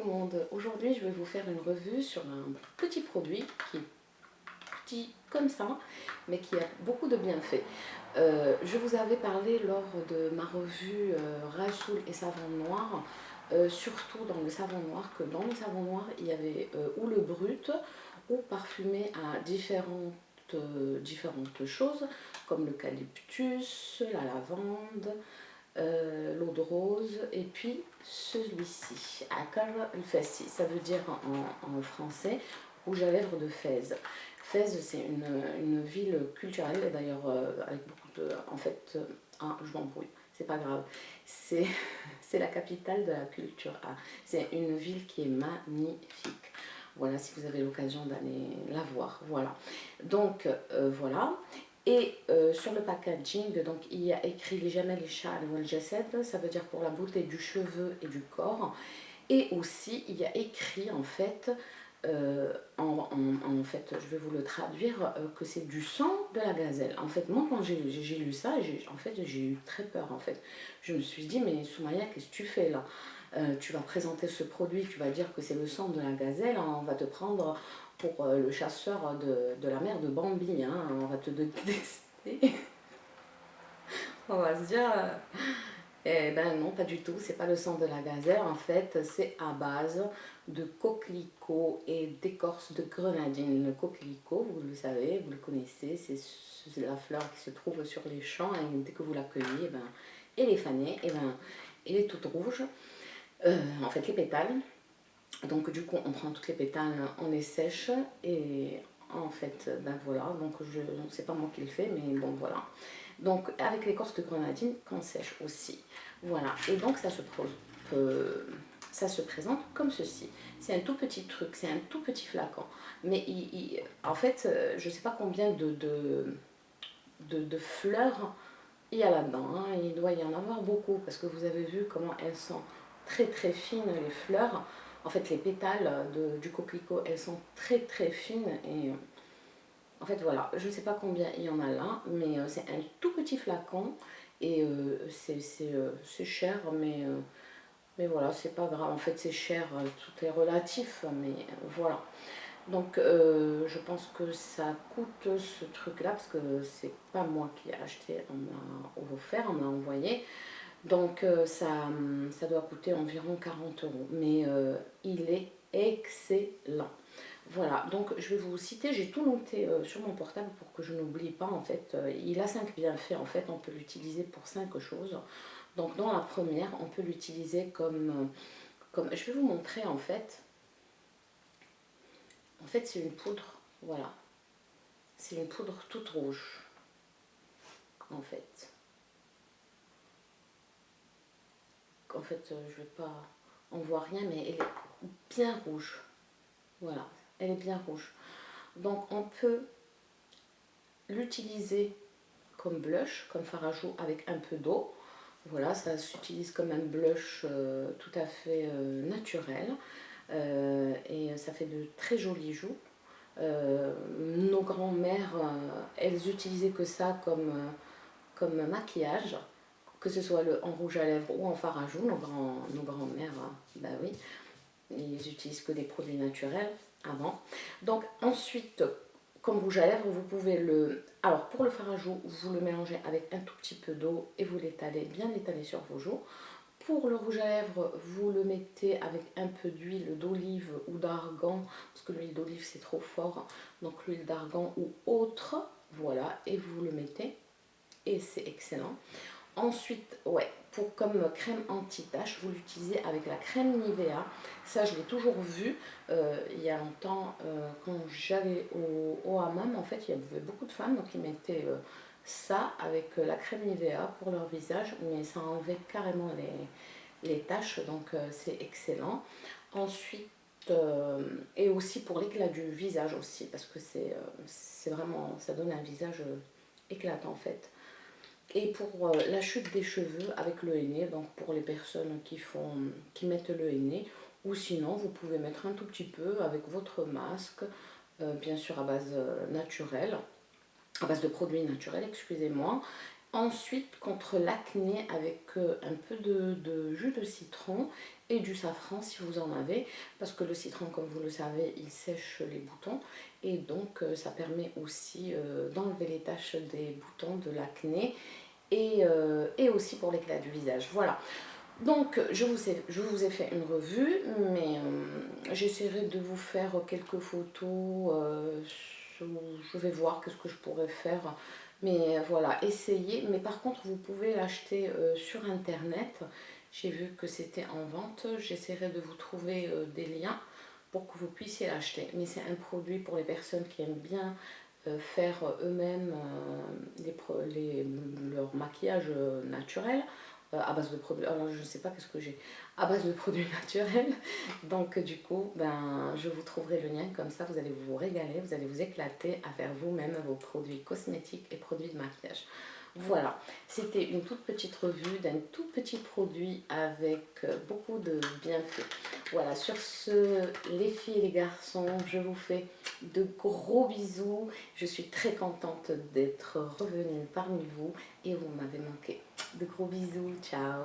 le monde, aujourd'hui je vais vous faire une revue sur un petit produit qui est petit comme ça, mais qui a beaucoup de bienfaits. Je vous avais parlé lors de ma revue Rasoul et savon noir, surtout dans le savon noir, que dans le savon noir il y avait ou le brut ou parfumé à différentes choses, comme l'eucalyptus, la lavande, l'eau de rose, et puis celui-ci, Akar el-Fassi, ça veut dire en français rouge à lèvres de Fès. Fès, c'est une ville culturelle, d'ailleurs, avec beaucoup de. En fait, je m'embrouille, c'est pas grave. C'est la capitale de la culture. C'est une ville qui est magnifique. Voilà, si vous avez l'occasion d'aller la voir. Voilà. Donc, voilà. Et sur le packaging, donc, il y a écrit les Jamal al-Sha'r wal-Jasad, ça veut dire pour la beauté du cheveu et du corps. Et aussi, il y a écrit en fait, en fait, je vais vous le traduire, que c'est du sang de la gazelle. En fait, moi, quand j'ai lu ça, j'ai eu très peur, en fait. Je me suis dit, mais Soumaya, qu'est-ce que tu fais là? Tu vas présenter ce produit, tu vas dire que c'est le sang de la gazelle, hein, on va te prendre pour le chasseur de la mer de Bambi, hein, on va te détester. On va se dire... Eh ben non, pas du tout, c'est pas le sang de la gazelle, en fait, c'est à base de coquelicot et d'écorce de grenadine. Le coquelicot, vous le savez, vous le connaissez, c'est la fleur qui se trouve sur les champs, et dès que vous la cueillez, eh ben, elle est fanée, et ben, elle est toute rouge, en fait les pétales. Donc du coup, on prend toutes les pétales, on les sèche, et en fait, ben voilà, donc c'est pas moi qui le fais, mais bon voilà. Donc avec l'écorce de grenadine qu'on sèche aussi. Voilà, et donc ça se présente comme ceci. C'est un tout petit truc, c'est un tout petit flacon. Mais en fait, je ne sais pas combien de fleurs il y a là-dedans. Hein. Il doit y en avoir beaucoup parce que vous avez vu comment elles sont très très fines, les fleurs. En fait, les pétales du coquelicot, elles sont très très fines et en fait, voilà, je ne sais pas combien il y en a là, mais c'est un tout petit flacon et c'est cher, mais voilà, c'est pas grave. En fait, c'est cher, tout est relatif, mais voilà. Donc, je pense que ça coûte ce truc-là, parce que c'est pas moi qui l'ai acheté, on m'a offert, on m'a envoyé. Donc, ça doit coûter environ 40 €, mais il est excellent. Voilà, donc je vais vous citer, j'ai tout noté sur mon portable pour que je n'oublie pas en fait. Il a 5 bienfaits en fait, on peut l'utiliser pour 5 choses. Donc dans la première, on peut l'utiliser comme... Je vais vous montrer en fait. En fait c'est une poudre, voilà. C'est une poudre toute rouge en fait. En fait, je vais pas... On voit rien mais elle est bien rouge. Voilà, elle est bien rouge. Donc on peut l'utiliser comme blush, comme fard à joues avec un peu d'eau. Voilà, ça s'utilise comme un blush tout à fait naturel et ça fait de très jolies joues. Nos grands-mères, elles utilisaient que ça comme maquillage, que ce soit en rouge à lèvres ou en fard à joues. Nos grands-mères, bah oui, ils utilisent que des produits naturels avant. Donc ensuite, comme rouge à lèvres, vous pouvez le... Alors pour le fard à joues, vous le mélangez avec un tout petit peu d'eau et vous l'étalez, bien l'étalez sur vos joues. Pour le rouge à lèvres, vous le mettez avec un peu d'huile d'olive ou d'argan, parce que l'huile d'olive c'est trop fort, donc l'huile d'argan ou autre, voilà, et vous le mettez, et c'est excellent. Ensuite, ouais, pour comme crème anti-tache, vous l'utilisez avec la crème Nivea. Ça, je l'ai toujours vu il y a longtemps quand j'allais au hammam. En fait, il y avait beaucoup de femmes donc ils mettaient ça avec la crème Nivea pour leur visage, mais ça enlevait carrément les taches, donc c'est excellent. Ensuite, et aussi pour l'éclat du visage aussi, parce que c'est vraiment, ça donne un visage éclatant en fait. Et pour la chute des cheveux avec le henné, donc pour les personnes qui mettent le henné, ou sinon vous pouvez mettre un tout petit peu avec votre masque, bien sûr à base naturelle, à base de produits naturels, excusez-moi. Ensuite, contre l'acné, avec un peu de jus de citron et du safran si vous en avez, parce que le citron, comme vous le savez, il sèche les boutons et donc ça permet aussi d'enlever les taches des boutons, de l'acné et aussi pour l'éclat du visage. Voilà. Donc je vous ai fait une revue, mais j'essaierai de vous faire quelques photos. Je vais voir qu'est-ce que je pourrais faire. Mais voilà, essayez. Mais par contre, vous pouvez l'acheter sur internet. J'ai vu que c'était en vente. J'essaierai de vous trouver des liens pour que vous puissiez l'acheter. Mais c'est un produit pour les personnes qui aiment bien faire eux-mêmes leur maquillage naturel à base de produits, alors je ne sais pas qu'est-ce que j'ai, à base de produits naturels. Donc du coup, ben, je vous trouverai le lien, comme ça vous allez vous régaler, vous allez vous éclater à faire vous-même vos produits cosmétiques et produits de maquillage. Voilà, c'était une toute petite revue d'un tout petit produit avec beaucoup de bienfaits. Voilà, sur ce, les filles et les garçons, je vous fais de gros bisous. Je suis très contente d'être revenue parmi vous et vous m'avez manqué. De gros bisous, ciao.